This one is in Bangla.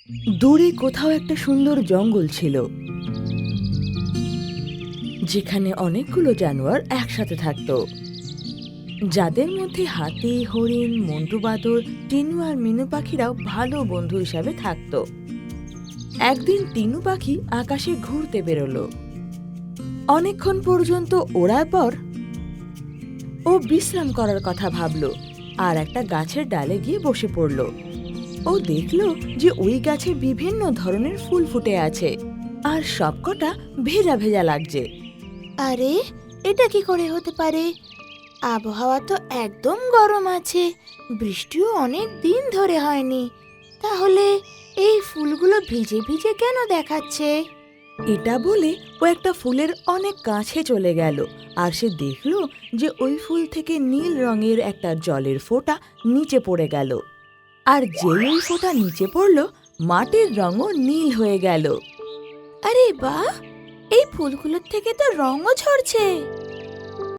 দূরে কোথাও একটা সুন্দর জঙ্গল ছিল, যেখানে অনেকগুলো জানোয়ার একসাথে থাকতো, যাদের মধ্যে হাতি, হরিণ, মন্টু বাদর, টিনু আর মিনু পাখিরাও ভালো বন্ধু হিসাবে থাকতো। একদিন টিনু পাখি আকাশে ঘুরতে বেরোলো। অনেকক্ষণ পর্যন্ত ওড়ার পর ও বিশ্রাম করার কথা ভাবলো আর একটা গাছের ডালে গিয়ে বসে পড়ল। ও দেখল যে ওই গাছে বিভিন্ন ধরনের ফুল ফুটে আছে আর সবকটা ভেজা ভেজা লাগছে। আরে, এটা কি করে হতে পারে? আবহাওয়া তো একদম গরম আছে, বৃষ্টিও অনেক দিন ধরে হয়নি। তাহলে এই ফুলগুলো ভিজে ভিজে কেন দেখাচ্ছে? এটা বলে ও একটা ফুলের অনেক কাছে চলে গেল আর সে দেখল যে ওই ফুল থেকে নীল রঙের একটা জলের ফোঁটা নিচে পড়ে গেল। আর যেই ওই ফোঁটা নিচে পড়ল, মাটির রঙও নীল হয়ে গেল। আরে বাহ, এই ফুলগুলোর থেকে তো রঙও ঝরছে।